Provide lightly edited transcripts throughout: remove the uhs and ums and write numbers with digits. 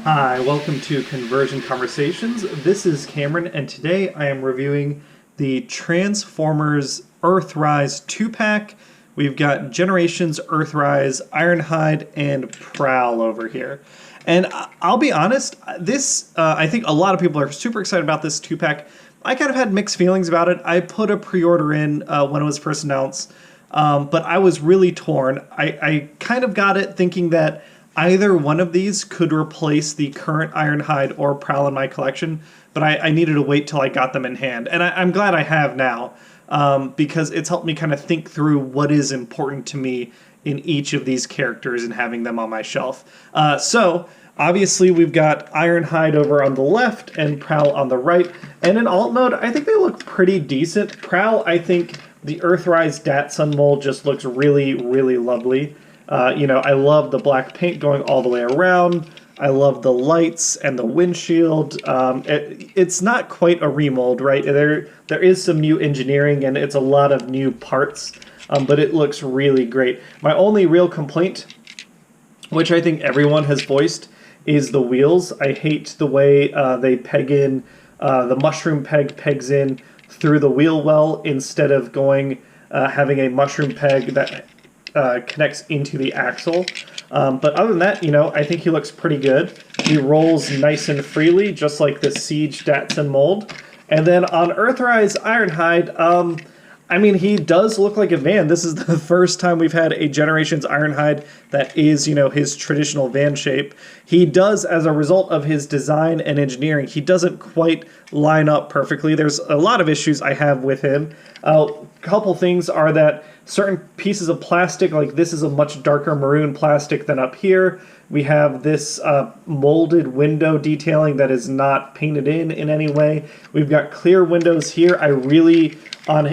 Hi, welcome to Conversion Conversations. This is Cameron, and today I am reviewing the Transformers Earthrise 2-pack. We've got Generations Earthrise, Ironhide, and Prowl over here. And I'll be honest, I think a lot of people are super excited about this 2-pack. I kind of had mixed feelings about it. I put a pre-order in when it was first announced, but I was really torn. I kind of got it thinking that either one of these could replace the current Ironhide or Prowl in my collection, but I needed to wait till I got them in hand. And I'm glad I have now, because it's helped me kind of think through what is important to me in each of these characters and having them on my shelf. So, obviously we've got Ironhide over on the left and Prowl on the right. And in alt mode, I think they look pretty decent. Prowl, I think the Earthrise Datsun mold just looks really, really lovely. I love the black paint going all the way around. I love the lights and the windshield. It's not quite a remold, right? There is some new engineering and it's a lot of new parts, but it looks really great. My only real complaint, which I think everyone has voiced, is the wheels. I hate the way they peg in, the mushroom peg pegs in through the wheel well instead of having a mushroom peg that connects into the axle. But other than that, I think he looks pretty good. He rolls nice and freely, just like the Siege Datsun mold. And then on Earthrise Ironhide, he does look like a van. This is the first time we've had a Generations Ironhide that is, his traditional van shape. He does, as a result of his design and engineering, he doesn't quite line up perfectly. There's a lot of issues I have with him. A couple things are that certain pieces of plastic, like this is a much darker maroon plastic than up here. We have this molded window detailing that is not painted in any way. We've got clear windows here. I really, on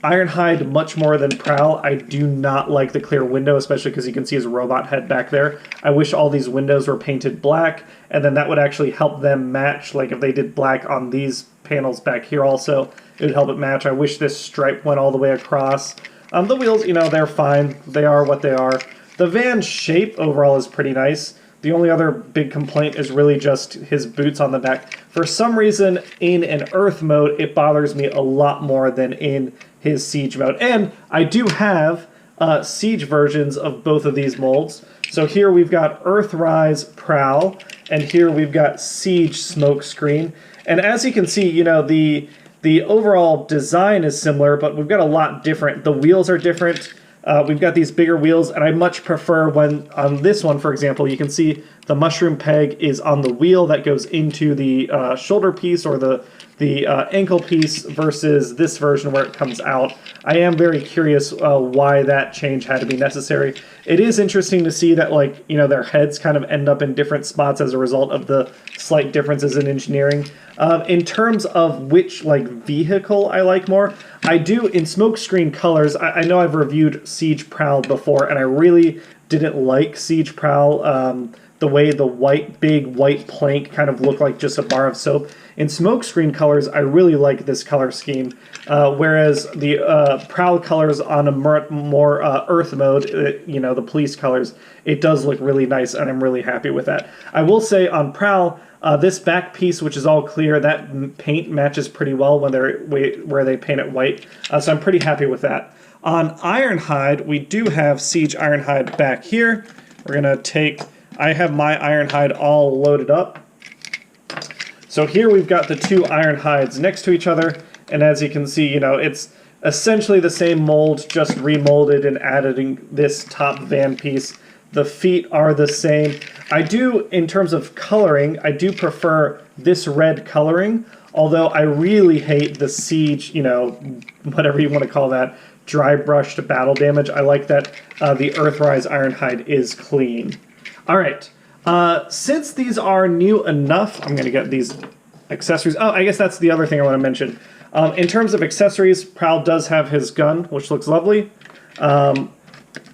Ironhide much more than Prowl, I do not like the clear window, especially because you can see his robot head back there. I wish all these windows were painted black, and then that would actually help them match, like if they did black on these panels back here also, it would help it match. I wish this stripe went all the way across. The wheels, they're fine. They are what they are. The van shape overall is pretty nice. The only other big complaint is really just his boots on the back. For some reason, in an Earth mode, it bothers me a lot more than in his Siege mode. And I do have Siege versions of both of these molds. So here we've got Earthrise Prowl, and here we've got Siege Smokescreen. And as you can see, the overall design is similar, but we've got a lot different. The wheels are different. We've got these bigger wheels, and I much prefer when, on this one, for example, you can see the mushroom peg is on the wheel that goes into the shoulder piece or the ankle piece versus this version where it comes out. I am very curious why that change had to be necessary. It is interesting to see that, their heads kind of end up in different spots as a result of the slight differences in engineering. In terms of which, vehicle I like more, I do, in smokescreen colors, I know I've reviewed Siege Prowl before, and I really didn't like Siege Prowl, the way the big white plank kind of looked like just a bar of soap. In smokescreen colors, I really like this color scheme, whereas the Prowl colors on a more Earth mode, the police colors, it does look really nice, and I'm really happy with that. I will say on Prowl, this back piece, which is all clear, that paint matches pretty well when where they paint it white, so I'm pretty happy with that. On Ironhide, we do have Siege Ironhide back here. We're going to I have my Ironhide all loaded up. So here we've got the two Ironhides next to each other, and as you can see, it's essentially the same mold, just remolded and adding this top van piece. The feet are the same. I do, in terms of coloring, I do prefer this red coloring, although I really hate the Siege, whatever you want to call that, dry brushed battle damage. I like that the Earthrise Ironhide is clean. All right. Since these are new enough, I'm going to get these accessories. Oh, I guess that's the other thing I want to mention. In terms of accessories, Prowl does have his gun, which looks lovely.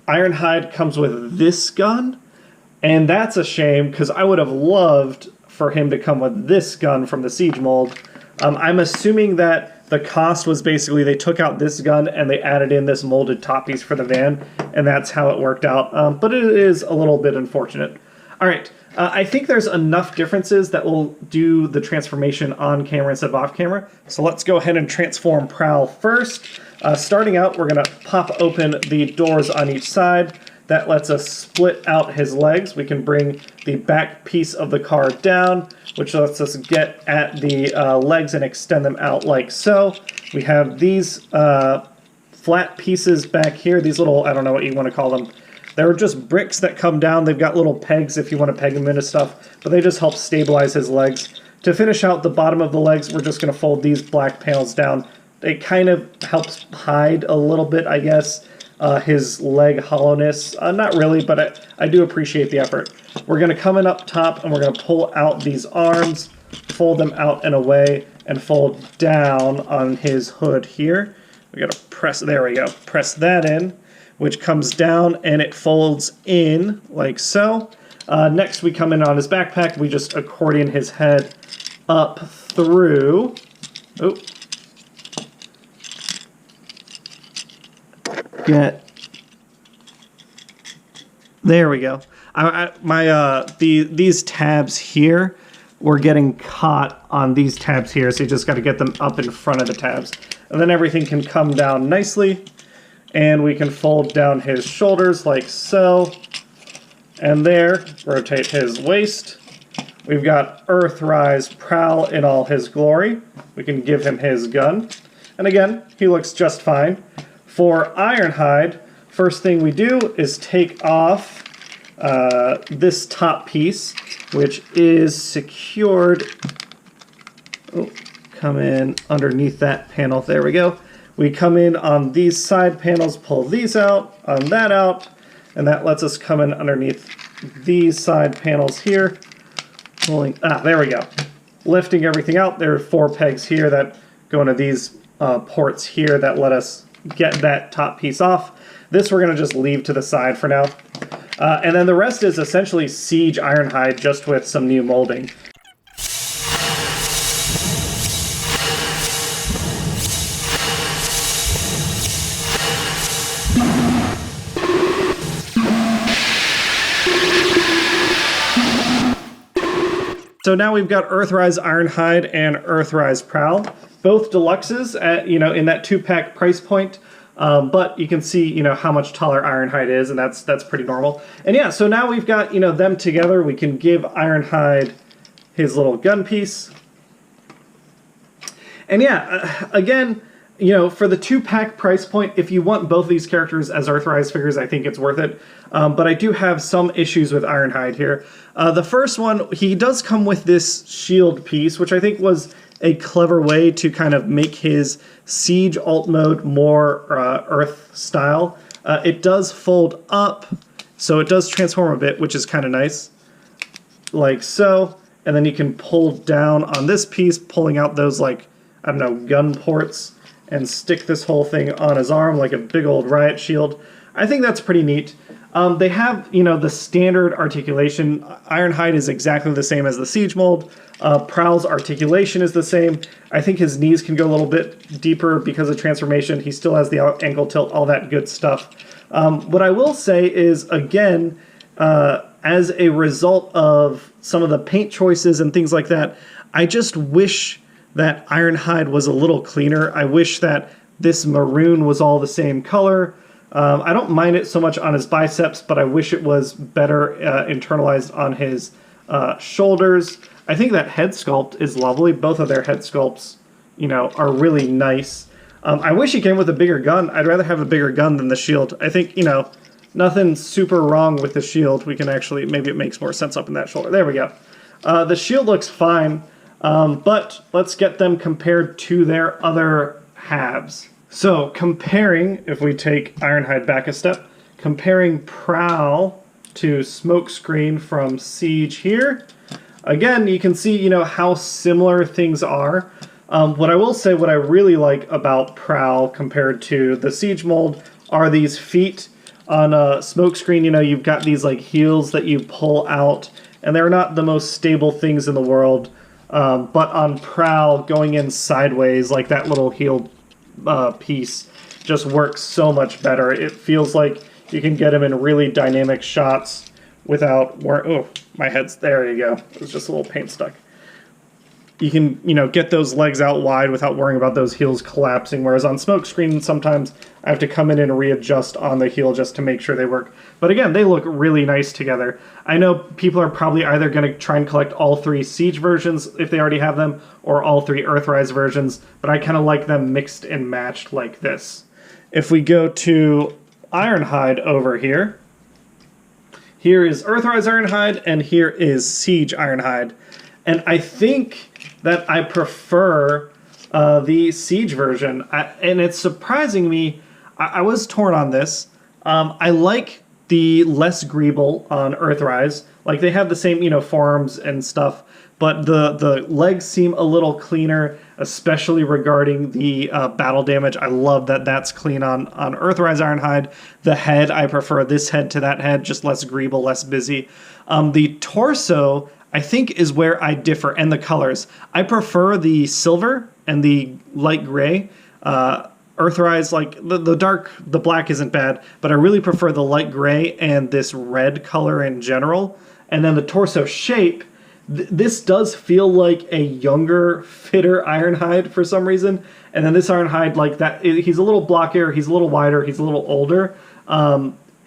Ironhide comes with this gun, and that's a shame because I would have loved for him to come with this gun from the Siege mold. I'm assuming that the cost was basically they took out this gun and they added in this molded top piece for the van, and that's how it worked out. But it is a little bit unfortunate. All right, I think there's enough differences that will do the transformation on camera instead of off camera. So let's go ahead and transform Prowl first. Starting out, we're going to pop open the doors on each side. That lets us split out his legs. We can bring the back piece of the car down, which lets us get at the legs and extend them out like so. We have these flat pieces back here, these little, I don't know what you want to call them. They're just bricks that come down. They've got little pegs if you want to peg them into stuff, but they just help stabilize his legs. To finish out the bottom of the legs, we're just going to fold these black panels down. It kind of helps hide a little bit, I guess, his leg hollowness. Not really, but I do appreciate the effort. We're going to come in up top and we're going to pull out these arms, fold them out and away, and fold down on his hood here. We got to press, there we go, press that in, which comes down and it folds in like so. Next we come in on his backpack, we just accordion his head up through. Oh. There we go. These tabs here, we're getting caught on these tabs here, so you just got to get them up in front of the tabs. And then everything can come down nicely. And we can fold down his shoulders like so. And there, rotate his waist. We've got Earthrise Prowl in all his glory. We can give him his gun. And again, he looks just fine. For Ironhide, first thing we do is take off this top piece, which is secured. Oh, come in underneath that panel. There we go. We come in on these side panels, pull these out, on that out, and that lets us come in underneath these side panels here. Pulling, there we go. Lifting everything out. There are 4 pegs here that go into these ports here that let us get that top piece off. This we're going to just leave to the side for now. And then the rest is essentially Siege Ironhide, just with some new molding. So now we've got Earthrise Ironhide and Earthrise Prowl, both deluxes at, in that 2-pack price point. But you can see, how much taller Ironhide is, and that's pretty normal. And yeah, so now we've got, them together. We can give Ironhide his little gun piece. And yeah, again, for the 2-pack price point, if you want both of these characters as Earthrise figures, I think it's worth it. But I do have some issues with Ironhide here. The first one, he does come with this shield piece, which I think was a clever way to kind of make his Siege alt mode more Earth style. It does fold up, so it does transform a bit, which is kind of nice. Like so. And then you can pull down on this piece, pulling out those, like, I don't know, gun ports, and stick this whole thing on his arm like a big old riot shield. I think that's pretty neat. They have, the standard articulation. Ironhide is exactly the same as the Siege mold. Prowl's articulation is the same. I think his knees can go a little bit deeper because of transformation. He still has the ankle tilt, all that good stuff. What I will say is, again, as a result of some of the paint choices and things like that, I just wish that Ironhide was a little cleaner. I wish that this maroon was all the same color. I don't mind it so much on his biceps, but I wish it was better internalized on his shoulders. I think that head sculpt is lovely. Both of their head sculpts, are really nice. I wish he came with a bigger gun. I'd rather have a bigger gun than the shield. I think, nothing super wrong with the shield. We can actually, maybe it makes more sense up in that shoulder. There we go. The shield looks fine, but let's get them compared to their other halves. So, comparing, if we take Ironhide back a step, comparing Prowl to Smokescreen from Siege here, again, you can see, how similar things are. What I will say, what I really like about Prowl compared to the Siege mold are these feet. On Smokescreen, you've got these, like, heels that you pull out, and they're not the most stable things in the world. But on Prowl, going in sideways, like that little heel piece just works so much better. It feels like you can get him in really dynamic shots without my my head's, there you go. It was just a little paint stuck. You can, get those legs out wide without worrying about those heels collapsing, whereas on smokescreen, sometimes I have to come in and readjust on the heel just to make sure they work. But again, they look really nice together. I know people are probably either going to try and collect all 3 Siege versions if they already have them, or all 3 Earthrise versions, but I kind of like them mixed and matched like this. If we go to Ironhide over here, here is Earthrise Ironhide, and here is Siege Ironhide. And I think that I prefer the Siege version, and it's surprising me. I was torn on this. I like the less greeble on Earthrise. Like, they have the same, forearms and stuff, but the legs seem a little cleaner, especially regarding the battle damage. I love that that's clean on Earthrise Ironhide. The head, I prefer this head to that head, just less greeble, less busy. The torso, I think, is where I differ, and the colors. I prefer the silver and the light gray. Earthrise, like, the black isn't bad, but I really prefer the light gray and this red color in general. And then the torso shape, this does feel like a younger, fitter Ironhide for some reason. And then this Ironhide, like that, he's a little blockier, he's a little wider, he's a little older,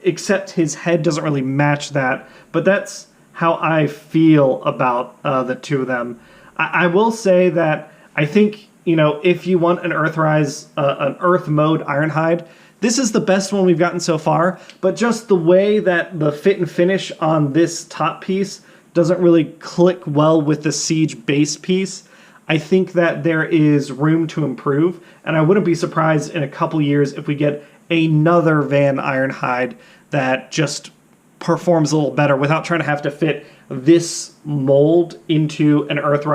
except his head doesn't really match that. But that's how I feel about the two of them. I will say that I think, if you want an Earthrise, an Earth mode Ironhide, this is the best one we've gotten so far, but just the way that the fit and finish on this top piece doesn't really click well with the Siege base piece. I think that there is room to improve, and I wouldn't be surprised in a couple years if we get another Van Ironhide that just performs a little better without trying to have to fit this mold into an Earth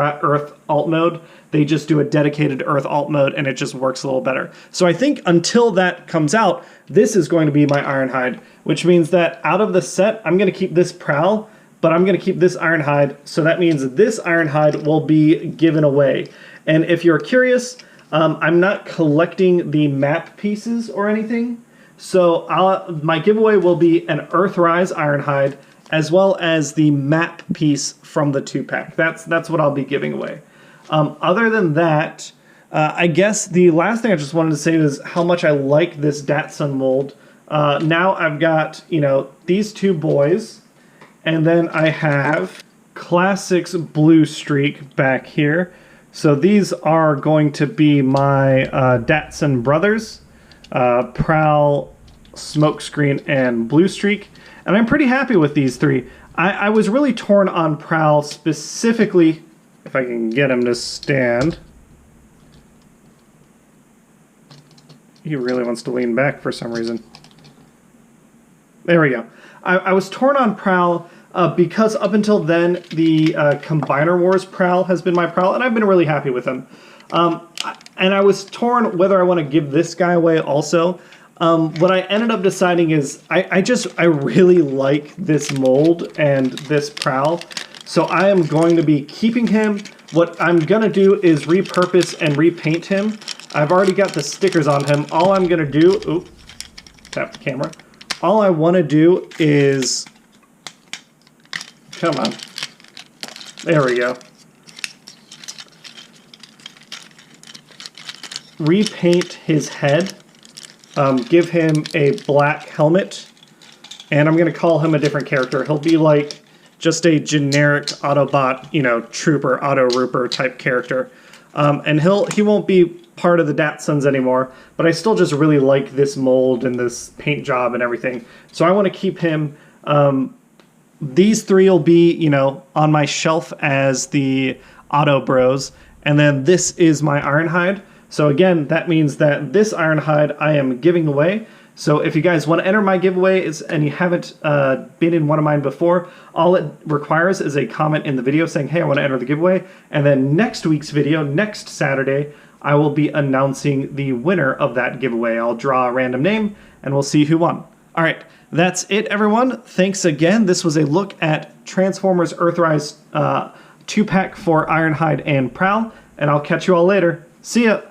alt mode. They just do a dedicated Earth alt mode, and it just works a little better. So I think until that comes out, this is going to be my Ironhide, which means that out of the set, I'm going to keep this Prowl, but I'm going to keep this Ironhide, so that means this Ironhide will be given away. And if you're curious, I'm not collecting the map pieces or anything, so my giveaway will be an Earthrise Ironhide, as well as the map piece from the 2-pack. That's what I'll be giving away. Other than that, I guess the last thing I just wanted to say is how much I like this Datsun mold. Now I've got, these 2 boys, and then I have Classics Blue Streak back here. So these are going to be my Datsun brothers, Prowl, Smokescreen, and Blue Streak. And I'm pretty happy with these 3. I was really torn on Prowl specifically, if I can get him to stand. He really wants to lean back for some reason. There we go. I was torn on Prowl because up until then, the Combiner Wars Prowl has been my Prowl, and I've been really happy with him. And I was torn whether I want to give this guy away also. What I ended up deciding is I really like this mold and this Prowl, so I am going to be keeping him. What I'm going to do is repurpose and repaint him. I've already got the stickers on him. All I'm going to do, oop, tap the camera. All I want to do is, come on, there we go. Repaint his head. Give him a black helmet, and I'm going to call him a different character. He'll be like just a generic Autobot, trooper, auto-rooper type character. And he won't be part of the Datsuns anymore, but I still just really like this mold and this paint job and everything. So I want to keep him. These 3 will be, on my shelf as the Auto Bros, and then this is my Ironhide. So again, that means that this Ironhide I am giving away. So if you guys want to enter my giveaways and you haven't been in one of mine before, all it requires is a comment in the video saying, hey, I want to enter the giveaway. And then next week's video, next Saturday, I will be announcing the winner of that giveaway. I'll draw a random name and we'll see who won. All right, that's it, everyone. Thanks again. This was a look at Transformers Earthrise 2-pack for Ironhide and Prowl, and I'll catch you all later. See ya!